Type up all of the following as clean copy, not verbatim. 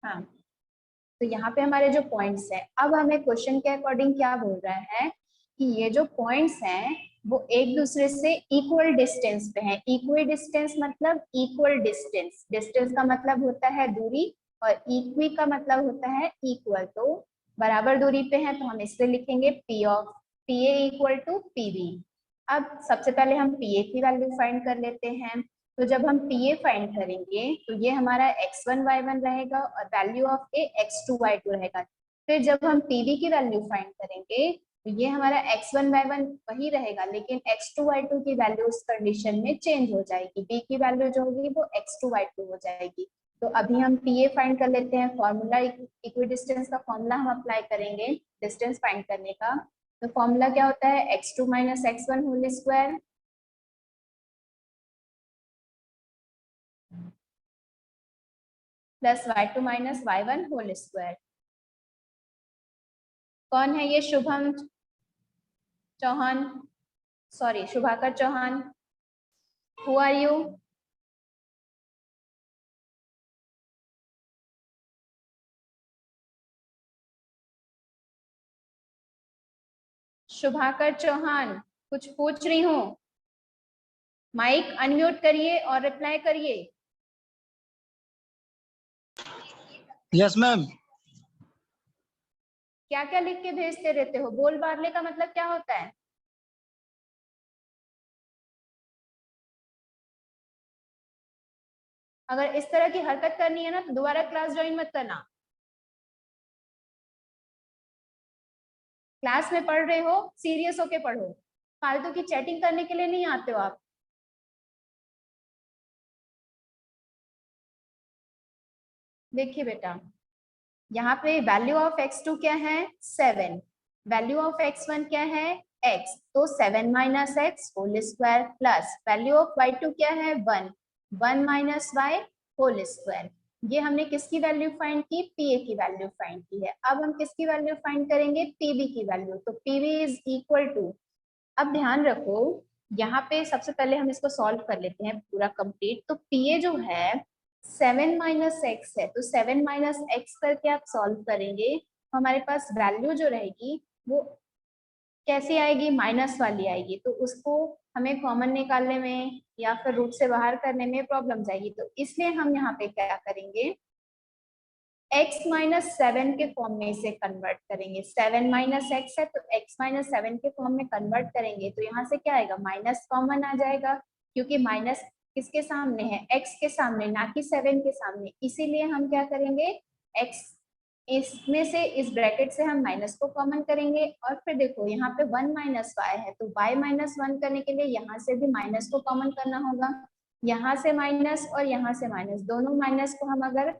हाँ, तो यहाँ पे हमारे जो पॉइंट्स हैं, अब हमें क्वेश्चन के अकॉर्डिंग क्या बोल रहा है कि ये जो पॉइंट्स हैं वो एक दूसरे से इक्वल डिस्टेंस पे हैं। इक्वल डिस्टेंस मतलब इक्वल डिस्टेंस, डिस्टेंस का मतलब होता है दूरी और इक्वी का मतलब होता है इक्वल। तो बराबर दूरी पे हैं तो हम इससे लिखेंगे P of P A equal to P B. अब सबसे पहले हम पी ए की वैल्यू फाइंड कर लेते हैं। तो जब हम पी ए फाइंड करेंगे तो ये हमारा x1 y1 रहेगा और value of A x2 y2 रहेगा। फिर जब हम पी बी की वैल्यू फाइंड करेंगे तो ये हमारा x1 y1 वही रहेगा, लेकिन x2 y2 की वैल्यू उस कंडीशन में चेंज हो जाएगी। b की वैल्यू जो होगी वो x2 y2 हो जाएगी। तो अभी हम पी ए फाइंड कर लेते हैं। फॉर्मूला इक्वी डिस्टेंस का फॉर्मूला हम अप्लाई करेंगे डिस्टेंस फाइंड करने का। तो फॉर्मूला क्या होता है, x2 minus x1 whole square plus y2 minus y1 whole square. कौन है ये? Shubham Chauhan, sorry Shubhakar Chauhan. Who are you? Shubhakar Chauhan, कुछ पूछ रही हूँ, माइक अनम्यूट करिए और रिप्लाई करिए। Yes ma'am. क्या क्या लिख के भेजते रहते हो? बोल बारले का मतलब क्या होता है? अगर इस तरह की हरकत करनी है ना तो दोबारा क्लास ज्वाइन मत करना। क्लास में पढ़ रहे हो, सीरियस होके पढ़ो, फालतू की चैटिंग करने के लिए नहीं आते हो आप। देखिए बेटा, यहाँ पे वैल्यू ऑफ x2 क्या है? 7। वैल्यू ऑफ x1 क्या है? x। तो 7 minus x whole square plus value of y2 क्या है? 1। 1 माइनस वाई होल स्क्वायर। ये हमने किसकी वैल्यू फाइंड की? पी ए की वैल्यू फाइंड की है। अब हम किसकी वैल्यू फाइंड करेंगे? पी बी की वैल्यू। तो P B is equal to, अब ध्यान रखो यहाँ पे सबसे पहले हम इसको सॉल्व कर लेते हैं पूरा कंप्लीट। तो पी ए जो है 7 माइनस एक्स है, तो 7 माइनस एक्स करके आप सॉल्व करेंगे तो हमारे पास वैल्यू जो रहेगी वो कैसी आएगी? माइनस वाली आएगी। तो उसको हमें कॉमन निकालने में या फिर रूट से बाहर करने में प्रॉब्लम जाएगी। तो इसलिए हम यहाँ पे क्या करेंगे, x माइनस 7 के फॉर्म में इसे कन्वर्ट करेंगे। 7 माइनस एक्स है तो x माइनस 7 के फॉर्म में कन्वर्ट करेंगे तो यहाँ से क्या आएगा? माइनस कॉमन आ जाएगा, क्योंकि माइनस किसके सामने है? x के सामने, ना कि 7 के सामने। इसीलिए हम क्या करेंगे, x इसमें से, इस ब्रैकेट से हम माइनस को कॉमन करेंगे। और फिर देखो यहाँ पे 1 माइनस वाई है तो y माइनस 1 करने के लिए यहाँ से भी माइनस को कॉमन करना होगा। यहाँ से माइनस और यहाँ से माइनस, दोनों माइनस को हम अगर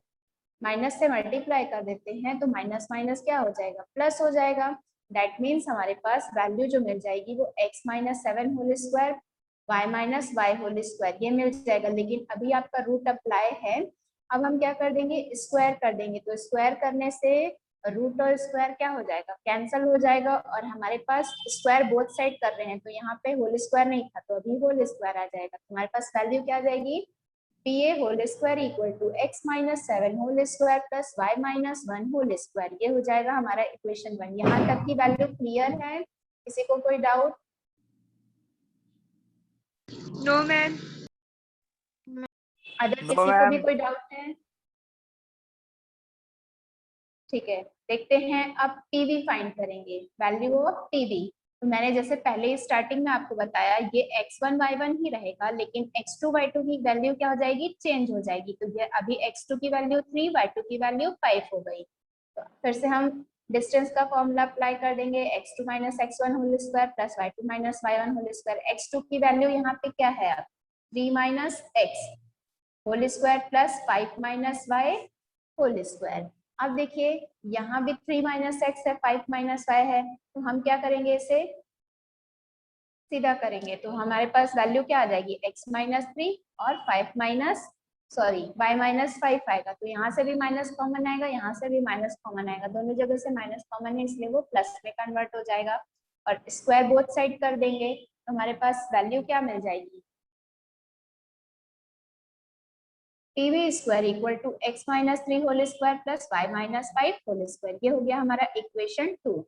माइनस से मल्टीप्लाई कर देते हैं तो माइनस माइनस क्या हो जाएगा? प्लस हो जाएगा। दैट मीन्स हमारे पास वैल्यू जो मिल जाएगी वो x minus 7 whole square y minus y whole square ये मिल जाएगा। लेकिन अभी आपका रूट अप्लाई है, अब हम क्या कर देंगे? स्क्वायर कर देंगे। तो स्क्वायर करने से रूट और स्क्वायर क्या हो जाएगा? कैंसल हो जाएगा। और हमारे पास स्क्वायर बोथ साइड कर रहे हैं तो यहाँ पे होल स्क्वायर नहीं था तो अभी होल स्क्वायर आ जाएगा। तो हमारे पास वैल्यू क्या आ जाएगी? P A whole square equal to x minus 7 whole square plus y minus 1 whole square. ये हो जाएगा हमारा इक्वेशन 1। यहाँ तक की वैल्यू क्लियर है? किसी को कोई डाउट? No ma'am. अगर किसी को भी कोई डाउट है? ठीक है, देखते हैं अब पीवी फाइंड करेंगे, वैल्यू ऑफ पीवी। तो मैंने जैसे पहले स्टार्टिंग में आपको बताया ये x1 y1 ही रहेगा, लेकिन x2 y2 की वैल्यू क्या हो जाएगी? चेंज हो जाएगी। तो ये अभी x2 की वैल्यू 3, y2 की वैल्यू 5 हो गई। तो फिर से हम डिस्टेंस का फॉर्मूला अप्लाई कर देंगे, x2 minus x1 whole square plus y2 minus y1 whole square. x2 की वैल्यू यहाँ पे क्या है? अब 3 minus x whole square plus 5 minus y whole square. अब देखिए यहाँ भी 3 माइनस एक्स है, 5 माइनस वाई है, तो हम क्या करेंगे? इसे सीधा करेंगे तो हमारे पास वैल्यू क्या आ जाएगी? x माइनस 3 और 5 माइनस, सॉरी y माइनस 5 आएगा। तो यहाँ से भी माइनस कॉमन आएगा, यहाँ से भी माइनस कॉमन आएगा, दोनों जगह से माइनस कॉमन है इसलिए वो प्लस में कन्वर्ट हो जाएगा। और स्क्वायर बोथ साइड कर देंगे तो हमारे पास वैल्यू क्या मिल जाएगी? pv square equal to x minus 3 whole square plus y minus 5 whole square. ये हो गया हमारा equation 2।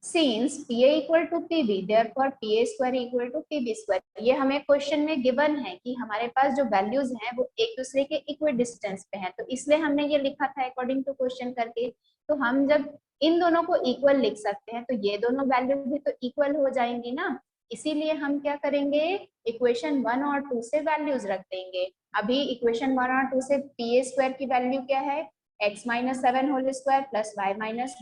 Since PA equal to PB, therefore PA square equal to PB square। ये हमें क्वेश्चन में गिवन है कि हमारे पास जो वैल्यूज हैं वो एक दूसरे के इक्वल डिस्टेंस पे हैं, तो इसलिए हमने ये लिखा था अकॉर्डिंग टू क्वेश्चन करके। तो हम जब इन दोनों को इक्वल लिख सकते हैं तो ये दोनों वैल्यू भी तो इक्वल हो जाएंगी ना, इसीलिए हम क्या करेंगे, इक्वेशन 1 और 2 से वैल्यूज रख देंगे। अभी इक्वेशन 1 और 2 से PA स्क्वायर की वैल्यू क्या है, x minus 7 whole square plus y minus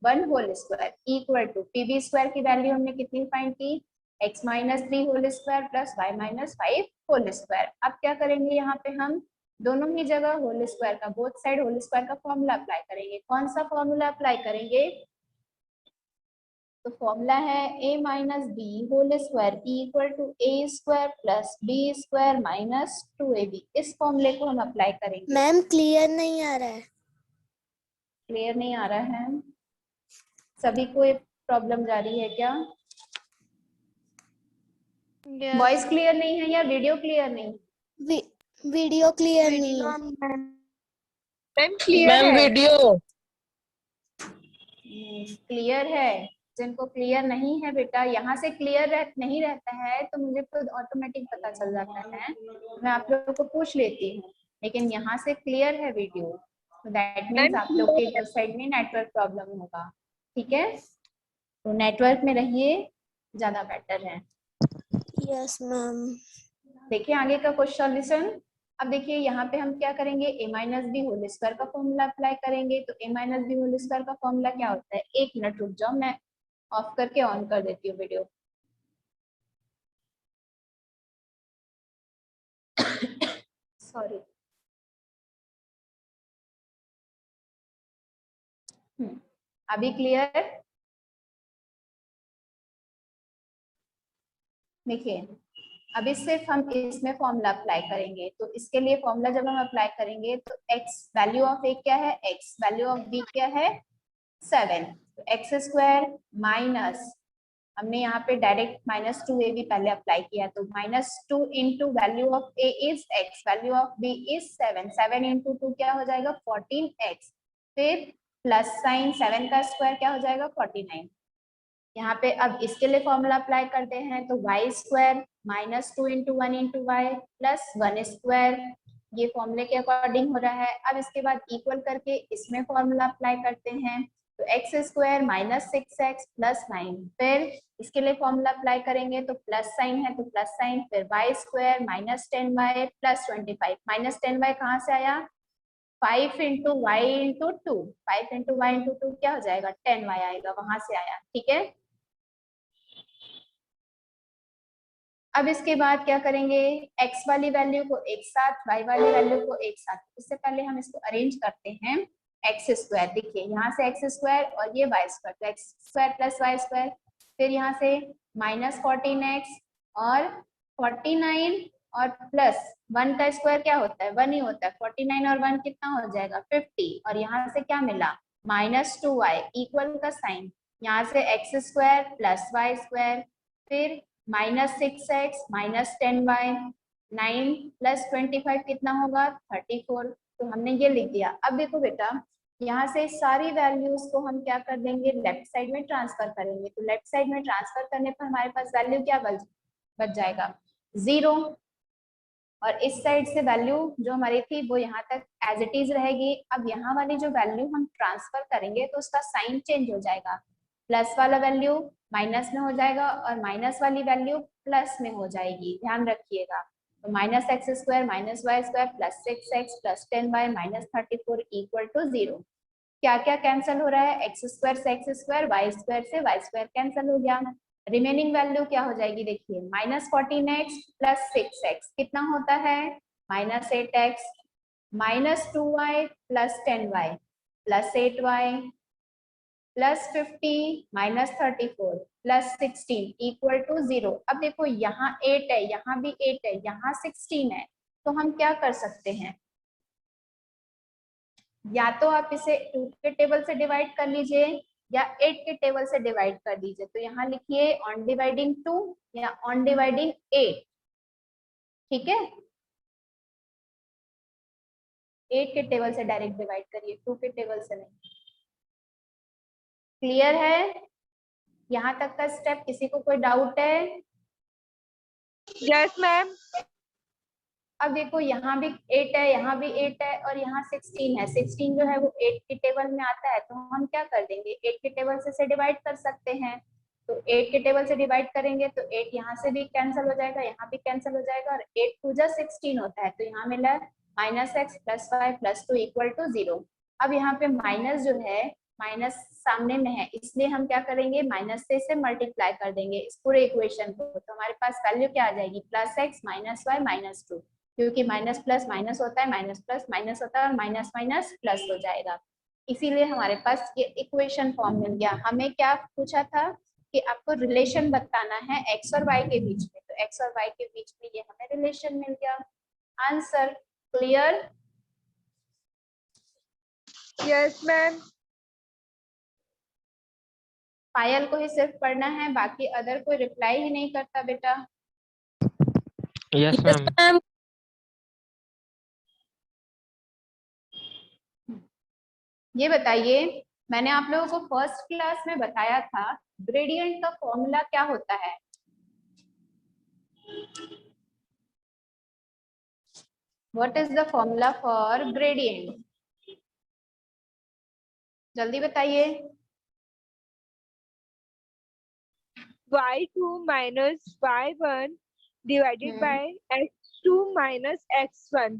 1 whole square equal to PB square की वैल्यू हमने कितनी फाइंड की, x minus 3 whole square plus y minus 5 whole square. अब क्या करेंगे, यहाँ पे हम दोनों ही जगह होल स्क्वायर का, बोथ साइड होल स्क्वायर का फॉर्मूला अप्लाई करेंगे। कौन सा फॉर्मूला अप्लाई करेंगे, तो फॉर्मूला है a minus b whole square equal to a square plus b square minus 2ab। इस फॉर्मूले को हम अप्लाई करेंगे। मैम क्लियर नहीं आ रहा है। क्लियर नहीं आ रहा है, सभी को एक प्रॉब्लम जारी है क्या? वॉइस क्लियर नहीं है या वीडियो क्लियर नहीं? वीडियो क्लियर नहीं है। मैम क्लियर है। वीडियो क्लियर है, जिनको क्लियर नहीं है बेटा, यहाँ से क्लियर नहीं रहता है तो मुझे खुद ऑटोमेटिक पता चल जाता है, मैं आप लोगों को पूछ लेती हूँ, लेकिन यहाँ से क्लियर है वीडियो, तो दैट मीन्स आप लोग के साइड में नेटवर्क प्रॉब्लम होगा। ठीक है, तो नेटवर्क में रहिए, ज्यादा बेटर है। Yes ma'am. देखिए आगे का क्वेश्चन सॉल्यूशन। अब देखिए यहाँ पे हम क्या करेंगे, a minus b whole square का फॉर्मूला अप्लाई करेंगे। तो a minus b whole square का फॉर्मूला क्या होता है, एक मिनट रुक जाओ, मैं ऑफ करके ऑन कर देती हूँ वीडियो। सॉरी। अभी क्लियर? देखिए अभी सिर्फ हम इसमें फॉर्मूला अप्लाई करेंगे। तो इसके लिए फॉर्मूला जब हम अप्लाई करेंगे तो x वैल्यू ऑफ a क्या है, x वैल्यू ऑफ b क्या है 7, तो एक्स स्क्वायर माइनस, हमने यहाँ पे डायरेक्ट माइनस 2ab पहले अप्लाई किया, तो minus 2 into value of a is x, value of b is 7, 7 into 2 क्या हो जाएगा 14x, फिर प्लस साइन 7 का स्क्वायर क्या हो जाएगा 49। यहाँ पे अब इसके लिए फॉर्मूला अप्लाई करते हैं, तो y square minus 2 into 1 into y plus 1 square, ये फॉर्मूले के अकॉर्डिंग हो रहा है। अब इसके बाद इक्वल करके इसमें फॉर्मूला अप्लाई करते हैं, तो x square minus 6x plus 9, फिर इसके लिए फॉर्मूला अप्लाई करेंगे तो प्लस साइन है तो प्लस साइन, फिर y square minus 10y plus 25, minus 10y कहाँ से आया, 5 into y into 2, 5 into y into 2 क्या हो जाएगा 10y आएगा, वहां से आया। ठीक है, अब इसके बाद क्या करेंगे, x वाली वैल्यू को एक साथ, y वाली वैल्यू को एक साथ। उससे पहले हम इसको अरेंज करते हैं, एक्स स्क्वायर, देखिए यहाँ से एक्स स्क्वायर और ये वाई स्क्वायर, तो x square plus y square, फिर यहाँ से माइनस 14x और 49 और प्लस 1 का स्क्वायर क्या होता है 1 ही होता है, 49 और 1 कितना हो जाएगा 50, और यहाँ से क्या मिला माइनस 2y इक्वल का साइन, यहाँ से x square plus y square, फिर minus 6x minus 10y, 9 plus 25 कितना होगा 34, तो हमने ये लिख दिया। अब देखो बेटा यहाँ से सारी वैल्यूज को हम क्या कर देंगे, लेफ्ट साइड में ट्रांसफर करेंगे, तो लेफ्ट साइड में ट्रांसफर करने पर हमारे पास वैल्यू क्या बच जाएगा 0, और इस साइड से वैल्यू जो हमारी थी वो यहाँ तक एज इट इज रहेगी। अब यहाँ वाली जो वैल्यू हम ट्रांसफर करेंगे तो उसका साइन चेंज हो जाएगा, प्लस वाला वैल्यू माइनस में हो जाएगा और माइनस वाली वैल्यू प्लस में हो जाएगी, ध्यान रखिएगा। तो minus x square minus y square plus 6x plus 10y minus 34 equal to 0। क्या क्या कैंसिल हो रहा है, एक्स स्क्वायर से एक्स स्क्वायर, वाई स्क्वायर से वाई स्क्वायर कैंसिल हो गया, रिमेनिंग वैल्यू क्या हो जाएगी, देखिए माइनस 14x प्लस 6x कितना होता है minus 8x, minus 2y plus 10y plus 8y plus 50 minus 34 plus 16 equal to 0। अब देखो यहाँ 8 है, यहाँ भी 8 है, यहाँ 16 है, तो हम क्या कर सकते हैं, या तो आप इसे 2 के टेबल से डिवाइड कर लीजिए या 8 के टेबल से डिवाइड कर दीजिए। तो यहाँ लिखिए ऑन डिवाइडिंग 2 या ऑन डिवाइडिंग 8, ठीक है। 8 के टेबल से डायरेक्ट डिवाइड करिए, 2 के टेबल से नहीं। क्लियर है यहाँ तक का स्टेप? किसी को कोई डाउट है? Yes, ma'am. अब देखो यहाँ भी 8 है, यहाँ भी 8 है और यहाँ 16 है। 16 जो है वो 8 के टेबल में आता है, तो हम क्या कर देंगे, 8 के टेबल से डिवाइड कर सकते हैं। तो 8 के टेबल से डिवाइड करेंगे तो 8 यहाँ से भी कैंसिल हो जाएगा, यहाँ भी कैंसिल हो जाएगा, और 8 टू जा 16 होता है, तो यहाँ मिला -x + 5 + 2 = 0। अब यहाँ पे माइनस जो है, माइनस सामने में है, इसलिए हम क्या करेंगे, माइनस से इसे मल्टीप्लाई कर देंगे इस पूरे इक्वेशन को, तो हमारे पास वैल्यू क्या आ जाएगी, +x - y - 2, क्योंकि माइनस प्लस माइनस होता है, माइनस प्लस माइनस होता है, और माइनस माइनस प्लस हो जाएगा। इसीलिए हमारे पास ये इक्वेशन फॉर्म मिल गया। हमें क्या पूछा था कि आपको रिलेशन बताना है x और y के बीच में, तो x और y के बीच में ये हमें रिलेशन मिल गया। Answer clear? Yes, ma'am. पायल को ही सिर्फ पढ़ना है, बाकी अदर कोई रिप्लाई ही नहीं करता बेटा। Yes ma'am. ये बताइए, मैंने आप लोगों को फर्स्ट क्लास में बताया था ग्रेडियंट का फॉर्मूला क्या होता है। What is the formula for gradient? जल्दी बताइए। Y2 minus Y1 divided by X2 minus X1.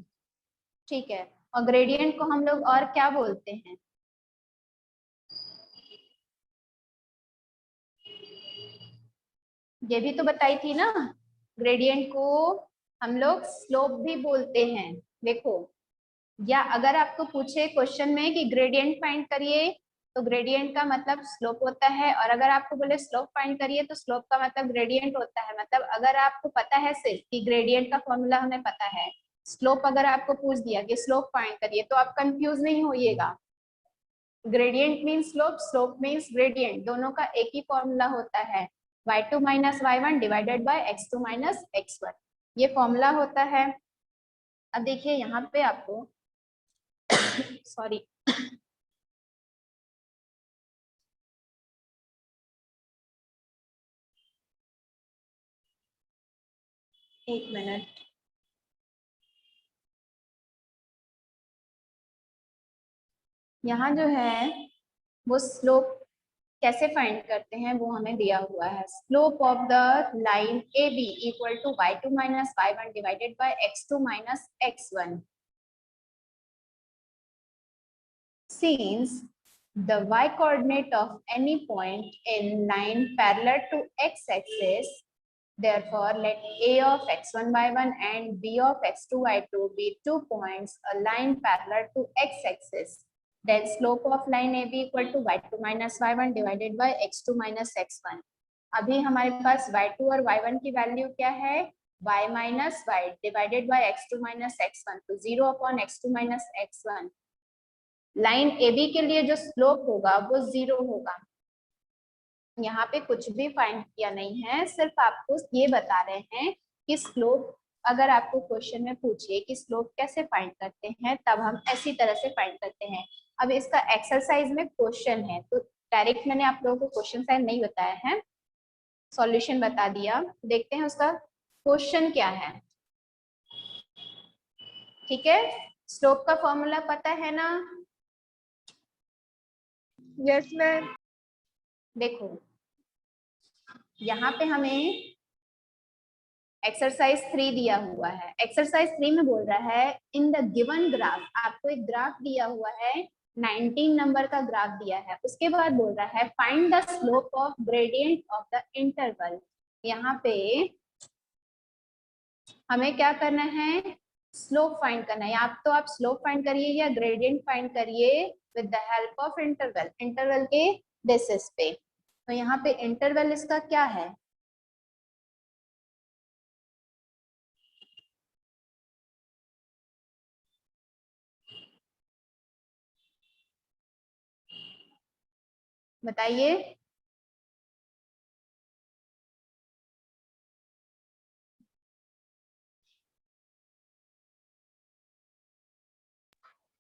ठीक है, और ग्रेडियंट को हम लोग और क्या बोलते हैं? ये भी तो बताई थी ना, ग्रेडियंट को हम लोग स्लोप भी बोलते हैं। देखो, या अगर आपको पूछे क्वेश्चन में कि ग्रेडियंट फाइंड करिए, तो ग्रेडियंट का मतलब स्लोप होता है, और अगर आपको बोले स्लोप फाइंड करिए तो स्लोप का मतलब ग्रेडियंट होता है। मतलब अगर आपको पता है सिर्फ कि ग्रेडियंट का फॉर्मूला हमें पता है, स्लोप अगर आपको पूछ दिया कि स्लोप फाइंड करिए, तो आप कंफ्यूज नहीं होइएगा। Gradient means slope, slope means gradient, दोनों का एक ही फॉर्मूला होता है, y2 - y1 divided by x2 - x1, ये फॉर्मूला होता है। अब देखिए यहाँ पे आपको सॉरी, एक मिनट, यहाँ जो है वो स्लोप कैसे फाइंड करते हैं वो हमें दिया हुआ है। Slope of the line A B equal to y2 - y1 divided by x2 - x1। Since the y coordinate of any point in line parallel to x-axis, therefore let a of x1 y1 and b of x2 y2 be 2 points aligned parallel to x-axis. Then slope of line AB equal to y2 - y1 divided by x2 - x1. अभी हमारे पास y2 और y1 की value क्या है, y - y divided by x2 - x1, तो 0 upon x2 - x1। Line AB के लिए जो स्लोप होगा वो 0 होगा। यहाँ पे कुछ भी फाइंड किया नहीं है, सिर्फ आपको ये बता रहे हैं कि स्लोप, अगर आपको क्वेश्चन में पूछिए कि स्लोप कैसे फाइंड करते हैं, तब हम ऐसी तरह से फाइंड करते हैं। अब इसका एक्सरसाइज में क्वेश्चन है, तो डायरेक्ट मैंने आप लोगों को क्वेश्चन साइन नहीं बताया है, सॉल्यूशन बता दिया। देखते हैं उसका क्वेश्चन क्या है। ठीक है, स्लोप का फॉर्मूला पता है ना? Yes, ma'am. देखो यहाँ पे हमें एक्सरसाइज 3 दिया हुआ है। एक्सरसाइज 3 में बोल रहा है इन द गिवन ग्राफ, आपको एक ग्राफ दिया हुआ है, 19 नंबर का ग्राफ दिया है। उसके बाद बोल रहा है find the slope of gradient of the interval. यहाँ पे हमें क्या करना है, स्लोप फाइंड करना है। आप तो आप स्लोप फाइंड करिए या ग्रेडियंट फाइंड करिए with the help of interval, interval के बेसिस पे। तो यहाँ पे इंटरवल इसका क्या है, बताइए।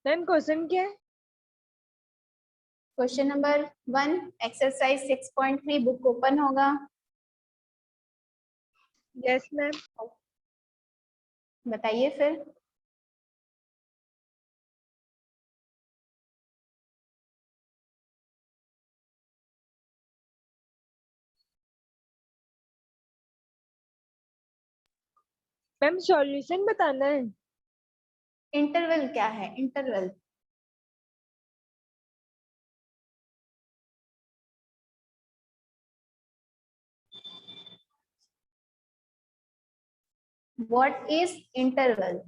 मैम क्वेश्चन क्या है? Question number 1 exercise 6.3 book open होगा। Yes ma'am. बताइए फिर। मैम सॉल्यूशन बताना है। इंटरवल क्या है? Interval what is interval?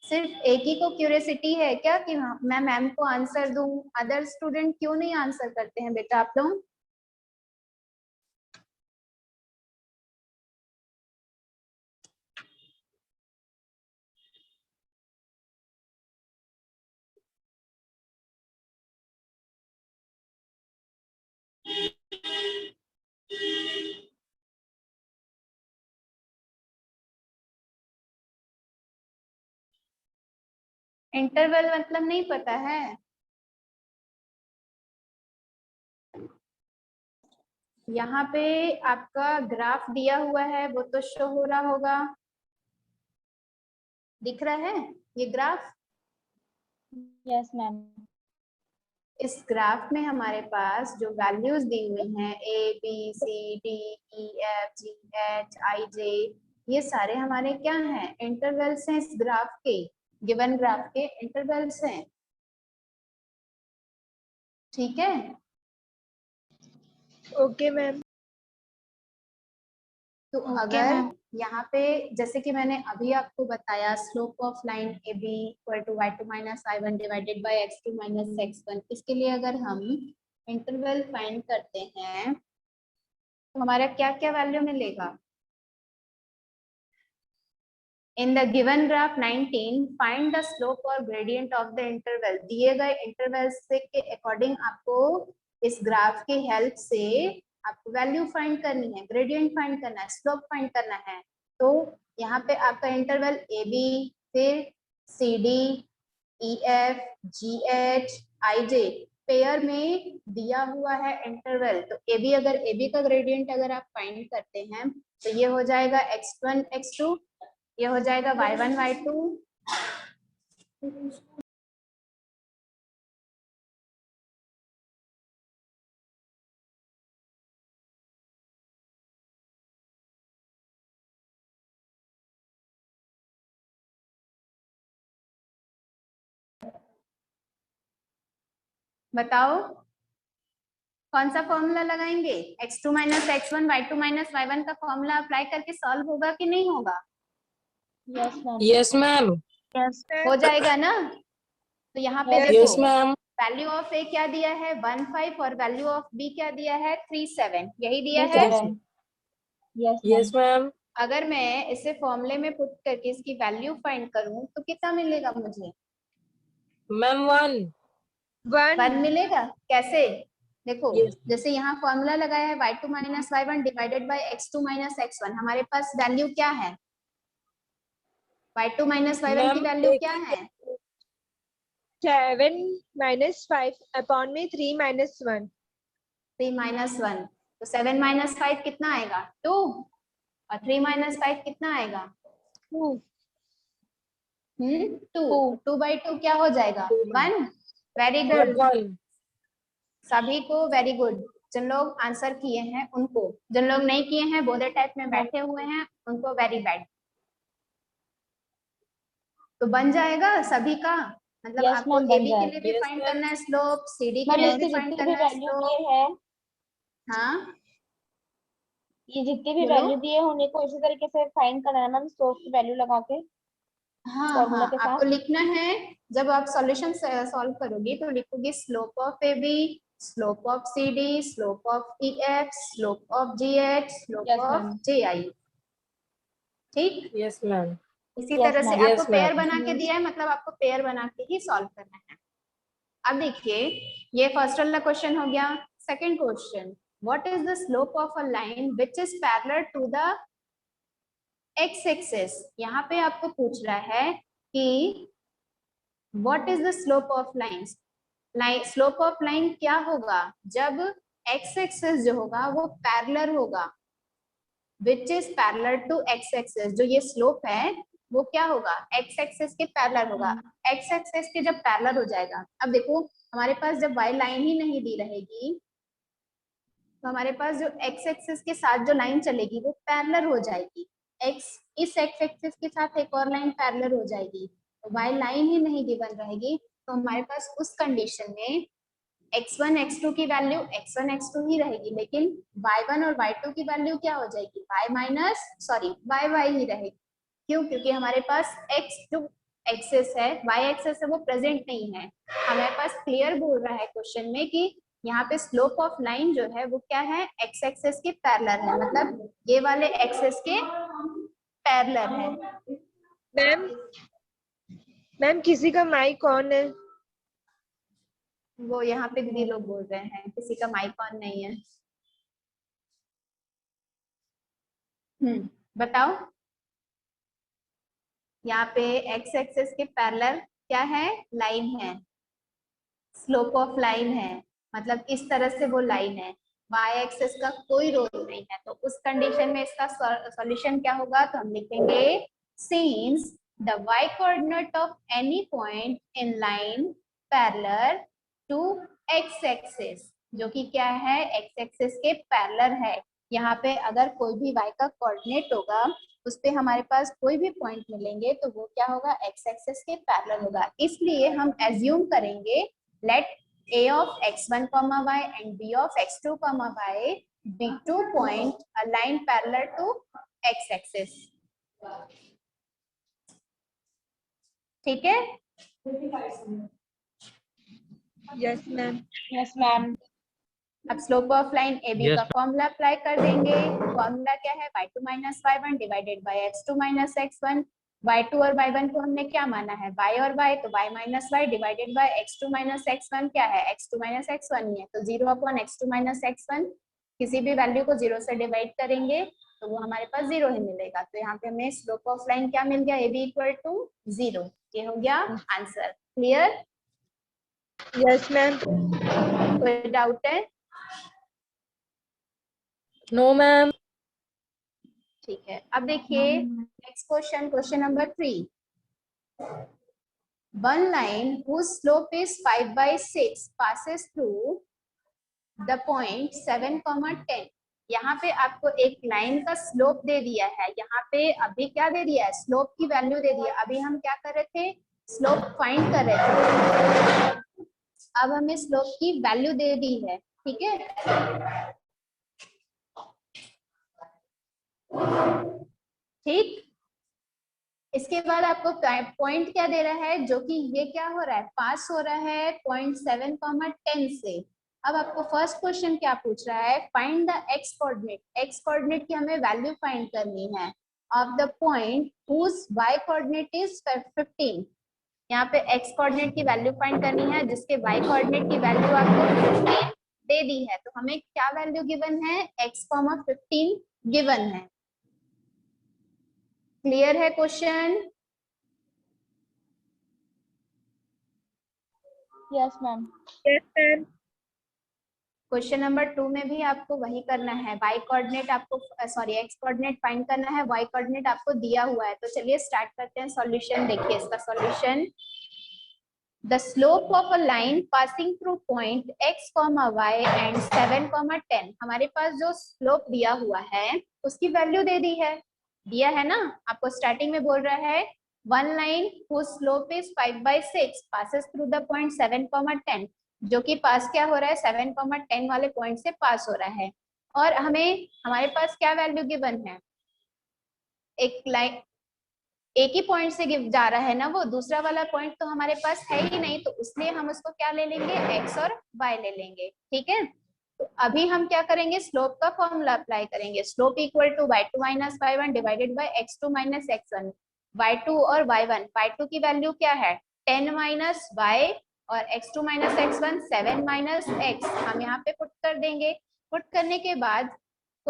सिर्फ एक ही को क्यूरियोसिटी है क्या कि हाँ मैं मैम को आंसर दूं? अदर स्टूडेंट क्यों नहीं आंसर करते हैं बेटा आप लोग? इंटरवल मतलब नहीं पता है? यहाँ पे आपका ग्राफ दिया हुआ है, वो तो शो हो रहा होगा, दिख रहा है ये ग्राफ? Yes ma'am. इस ग्राफ में हमारे पास जो वैल्यूज दी हुई हैं A B C D E F G H I J, ये सारे हमारे क्या हैं? इंटरवल्स हैं। इस ग्राफ के, गिवन ग्राफ के इंटरवल्स हैं। ठीक है। Okay ma'am. तो Okay, अगर ma'am. यहाँ पे जैसे कि मैंने अभी आपको बताया slope of line A B equal to y2 minus y1 divided by x2 minus x1, इसके लिए अगर हम इंटरवल फाइंड करते हैं तो हमारा क्या क्या वैल्यू मिलेगा? In the given graph 19 find the slope और ग्रेडियंट ऑफ द इंटरवल। दिए गए इंटरवल से के अकॉर्डिंग आपको इस ग्राफ की हेल्प से आपको वैल्यू फाइंड करनी है, ग्रेडियंट फाइंड करना है, स्लोप फाइंड करना है। तो यहाँ पे आपका इंटरवल ए बी, फिर C D, E F, G H, I J pair में दिया हुआ है इंटरवल। तो ए बी, अगर ए बी का ग्रेडियंट अगर आप फाइंड करते हैं तो ये हो जाएगा x1 x2, ये हो जाएगा y1 y2, बताओ कौन सा फॉर्मूला लगाएंगे? x2 minus x1 y2 minus y1 का फॉर्मूला अप्लाई करके सॉल्व होगा कि नहीं होगा? Yes ma'am. Yes, ma'am. Yes हो जाएगा ना? तो यहाँ पे Yes, देखो Yes, ma'am. वैल्यू ऑफ ए क्या दिया है 15 और वैल्यू ऑफ बी क्या दिया है 37, यही दिया है। 37. Yes Yes, ma'am. अगर मैं इसे फॉर्मूले में पुट करके इसकी वैल्यू फाइंड करूं तो कितना मिलेगा मुझे? Ma'am, 1. 1 मिलेगा। कैसे? देखो Yes. जैसे यहाँ फॉर्मूला लगाया है y2 minus y1 divided by x2 minus x1, हमारे पास वैल्यू क्या है? y2 माइनस y1 की Ma'am, वैल्यू एक क्या है? 7 minus 5 upon में 3 minus 1। 3 माइनस 1, तो 7 माइनस 5 कितना आएगा? 2, और 3 माइनस 5 कितना आएगा? 2। 2। 2 बाई 2 क्या हो जाएगा? 1। Very good 1. सभी को, वेरी गुड। जिन लोग आंसर किए हैं उनको, जिन लोग नहीं किए हैं बोधे टाइप में बैठे हुए हैं उनको वेरी बैड। तो बन जाएगा सभी का, मतलब Yes, आपको ma'am, बन एबी के लिए जाएगा। भी Yes, फाइंड ma'am. करना है स्लोप, सीडी के मैम लिए इसकी भी फाइंड जितनी भी करना है वैल्यू दिए स्लोप। हैं, हाँ ये जितनी भी बोलो। वैल्यू दिए हैं उन्हीं को इसी तरीके से फाइंड करना है मैम, स्लोप की वैल्यू लगा के हाँ फॉर्मूला हाँ के आपको साथ। लिखना है। जब आप सॉल्यूशन सॉल्व करोगी तो लिखोगी slope of A B, slope of C D, slope of E F, slope of G H, slope Yes, of ma'am. J I. ठीक, Yes, ma'am. इसी Yes, तरह से ma'am. आपको Yes, पेयर ma'am. बना के दिया है, मतलब आपको पेयर बना के ही सॉल्व करना है। अब देखिए ये फर्स्ट वाला क्वेश्चन हो गया। Second question, what is the slope of a line which is parallel to the x axis, यहाँ पे आपको पूछ रहा है कि what is the slope of lines. Slope of line क्या होगा जब एक्स एक्सेस जो होगा वो पैरेलल होगा, which is parallel to x axis. जो ये स्लोप है वो क्या होगा, एक्स एक्सेस के पैरेलल होगा। एक्स एक्सेस के जब पैरेलल हो जाएगा, अब देखो हमारे पास जब वाई लाइन ही नहीं दी रहेगी तो हमारे पास जो एक्स एक्सिस के साथ जो लाइन चलेगी वो पैरेलल हो जाएगी। इस एक्स एक्सिस के साथ एक और लाइन पैरेलल हो जाएगी, तो वाई लाइन ही नहीं गिवन रहेगी। तो हमारे पास उस कंडीशन में x1 x2 की वैल्यू x1 x2 ही रहेगी, लेकिन y1 और y2 की वैल्यू क्या हो जाएगी, y ही रहेगी। क्यों? क्योंकि हमारे पास x2 एक्सेस है, y एक्सेस है वो प्रेजेंट नहीं है। हमारे पास क्लियर बोल रहा है क्वेश्चन में कि यहाँ पे स्लोप ऑफ लाइन जो है वो क्या है, एक्स एक्सेस के पैरेलल है, मतलब ये वाले एक्सेस के पैरेलल है। मैम किसी का माइक ऑन है। वो यहाँ पे दीदी लोग बोल रहे हैं किसी का माइक ऑन नहीं है। बताओ, यहाँ पे एक्स एक्सेस के पैरेलल क्या है, लाइन है, स्लोप ऑफ लाइन है, मतलब इस तरह से वो लाइन है, वाई एक्सेस का कोई रोल नहीं है। तो उस कंडीशन में इसका सॉल्यूशन क्या होगा, तो हम लिखेंगे since the y coordinate of any point in line parallel to x axis, जो कि क्या है, x axis के पैरेलल है। यहाँ पे अगर कोई भी y का कोऑर्डिनेट होगा उस पे हमारे पास कोई भी पॉइंट मिलेंगे तो वो क्या होगा, x एक्सिस के पैरेलल होगा। इसलिए हम एज्यूम करेंगे let a of x1, y and b of x2, y be 2 point aligned parallel to x axis। ठीक है, यस मैम। Yes ma'am. अब slope of line A B Yes, का formula apply कर देंगे। फॉर्मूला क्या है, y2 minus y1 divided by x2 minus x1। y2 और y1 को हमने क्या माना है, y और y, तो y minus y divided by x2 minus x1 क्या है, x2 माइनस x1 ही है, तो 0 अपॉन x2 माइनस x1। किसी भी वैल्यू को 0 से डिवाइड करेंगे तो वो हमारे पास 0 ही मिलेगा। तो यहाँ पे हमें स्लोप ऑफ लाइन क्या मिल गया, ए बी इक्वल टू 0। ये हो गया आंसर। क्लियर? Yes ma'am. कोई डाउट है? no ma'am, ठीक है, अब देखिए next question, question number 3। One line whose slope is 5/6 passes through the point 7, 10। यहाँ पे आपको एक लाइन का स्लोप दे दिया है, यहाँ पे अभी क्या दे दिया है, स्लोप की वैल्यू दे दी है। अभी हम क्या कर रहे थे, स्लोप फाइंड कर रहे थे, अब हमें स्लोप की वैल्यू दे दी है। ठीक है, ठीक। इसके बाद आपको पॉइंट क्या दे रहा है, जो कि ये क्या हो रहा है, पास हो रहा है पॉइंट 7, 10 से। अब आपको फर्स्ट क्वेश्चन क्या पूछ रहा है, find the x coordinate. X coordinate की हमें वैल्यू फाइंड करनी है of the point whose y coordinate is 15। यहाँ पे एक्स कोऑर्डिनेट की वैल्यू फाइंड करनी है जिसके वाई कोऑर्डिनेट की वैल्यू आपको 15 दे दी है। तो हमें क्या वैल्यू गिवन है, x, 15 गिवन है। क्लियर है question? Yes ma'am. Yes ma'am. Question number 2 में भी आपको वही करना है, y कोऑर्डिनेट आपको x कोऑर्डिनेट फाइंड करना है, y कोऑर्डिनेट आपको दिया हुआ है। तो चलिए स्टार्ट करते हैं सॉल्यूशन। देखिए इसका solution, the slope of a line passing through point x, y and 7, 10। हमारे पास जो स्लोप दिया हुआ है उसकी वैल्यू दे दी है, दिया है ना। आपको स्टार्टिंग में बोल रहा है one line whose slope is 5/6 passes through the point 7, 10, जो कि पास क्या हो रहा है, 7, 10 वाले पॉइंट से पास हो रहा है। और हमें हमारे पास क्या वैल्यू गिवन है, एक लाइन एक ही पॉइंट से जा रहा है ना, वो दूसरा वाला पॉइंट तो हमारे पास है ही नहीं, तो इसलिए हम उसको क्या ले लेंगे, x और y ले लेंगे। ठीक है, तो अभी हम क्या करेंगे, स्लोप का फॉर्मूला अप्लाई करेंगे। Slope equal to y2 minus y1 divided by x2 minus x1। y2 और y1, y2 की वैल्यू क्या है, 10 माइनस y, और x2 minus x1 7 minus x। हम यहाँ पे पुट कर देंगे। पुट करने के बाद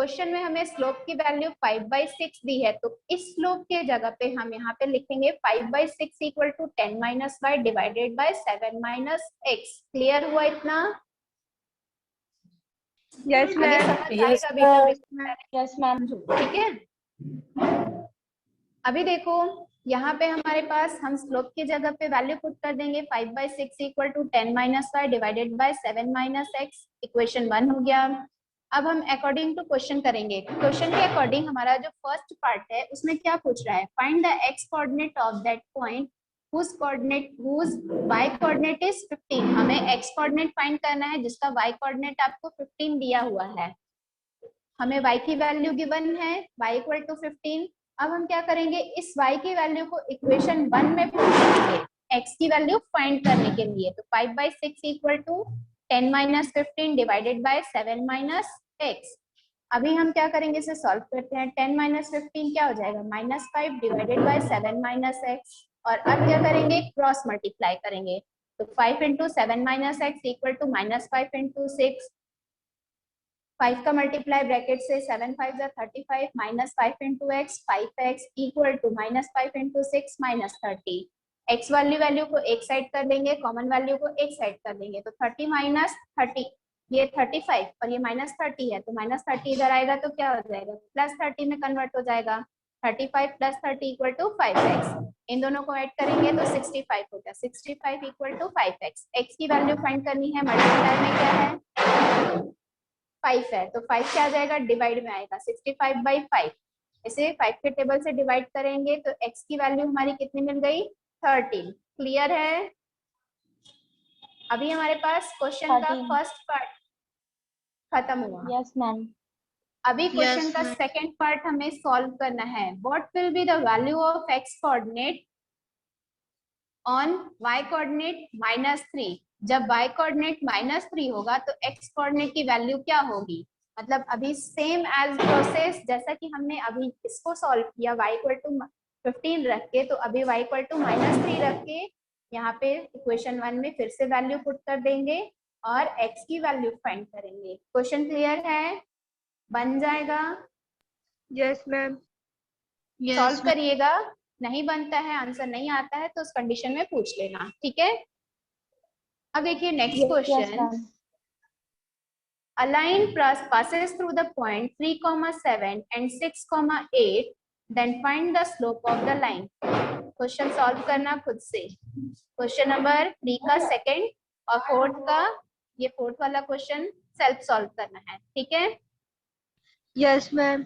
क्वेश्चन में हमें स्लोप की वैल्यू 5/6 दी है, तो इस स्लोप के जगह पे हम यहाँ पे लिखेंगे 5/6 equal to 10 minus y divided by 7 minus x। Clear हुआ इतना? Yes, आगे ma'am. समझ Yes, आएगा बेटा, ma'am. Yes, ma'am. ठीक है। अभी देखो यहाँ पे हमारे पास हम स्लोप की जगह पे वैल्यू पुट कर देंगे 5/6 equal to 10 minus y divided by 7 minus x। Equation 1 हो गया। अब हम अकॉर्डिंग टू क्वेश्चन करेंगे। क्वेश्चन के अकॉर्डिंग हमारा जो फर्स्ट पार्ट है उसमें क्या पूछ रहा है, find the x coordinate of that point whose y coordinate is 15। हमें x कोऑर्डिनेट फाइंड करना है जिसका y कोऑर्डिनेट आपको 15 दिया हुआ है। हमें y की वैल्यू गिवन है y इक्वल टू 15। अब हम क्या करेंगे, इस y की वैल्यू को इक्वेशन 1 में पुट करेंगे x की वैल्यू फाइंड करने के लिए। तो 5/6 equal to 10 minus 15 divided by 7 minus x। अभी हम क्या करेंगे, इसे सॉल्व करते हैं। 10 माइनस 15 क्या हो जाएगा, -5 डिवाइडेड बाय 7 माइनस x। और अब क्या करेंगे, क्रॉस मल्टीप्लाई करेंगे। तो 5 into 7 minus x equal to -5 into 6। 5 का मल्टीप्लाई ब्रैकेट से 7 5 जा 35 minus 5 into x 5x equal to -5 into 6 minus 30। X वाली वैल्यू को एक साइड कर देंगे, कॉमन वैल्यू को एक साइड कर देंगे। तो 30 माइनस 30 ये 35 और ये -30 है, तो -30 इधर आएगा तो क्या हो जाएगा, +30 में कन्वर्ट हो जाएगा। 35 + 30 इक्वल टू 5x। इन दोनों को ऐड करेंगे तो 65 होगा। 65 इक्वल टू 5x। x की वैल्यू फाइंड करनी है, मल्टीप्लाई में क्या है 5 है, तो 5 क्या आ जाएगा, डिवाइड में आएगा 65/5। इसे 5 के टेबल से डिवाइड करेंगे तो x की वैल्यू हमारी कितनी मिल गई, 13। क्लियर है? अभी हमारे पास क्वेश्चन का 13 फर्स्ट पार्ट खत्म हुआ। Yes, ma'am. अभी क्वेश्चन का सेकंड पार्ट हमें सॉल्व करना है। What will be the value of x coordinate on y coordinate -3। जब y कोऑर्डिनेट -3 होगा तो x कोऑर्डिनेट की वैल्यू क्या होगी। मतलब अभी सेम एज प्रोसेस जैसा कि हमने अभी इसको सॉल्व किया y इक्वल टू 15 रख के, तो अभी y इक्वल टू -3 रख के यहाँ पे इक्वेशन 1 में फिर से वैल्यू पुट कर देंगे और x की वैल्यू फाइंड करेंगे। क्वेश्चन क्लियर है? बन जाएगा? Yes, ma'am. सॉल्व करिएगा। नहीं बनता है, आंसर नहीं आता है तो उस कंडीशन में पूछ लेना, ठीक है। अब देखिए next Yes, question. ma'am. A line passes through the point 3,7 and 6,8, then find the slope of the line। Question solve करना खुद से। क्वेश्चन नंबर 3 का सेकंड और 4th का, ये 4th वाला क्वेश्चन सेल्फ सॉल्व करना है, ठीक है। Yes, ma'am.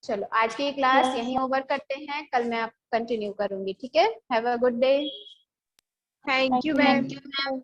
चलो आज की क्लास Yes, यहीं ओवर करते हैं, कल मैं आप कंटिन्यू करूंगी, ठीक है। Have a good day. Thank you, ma'am. ma'am.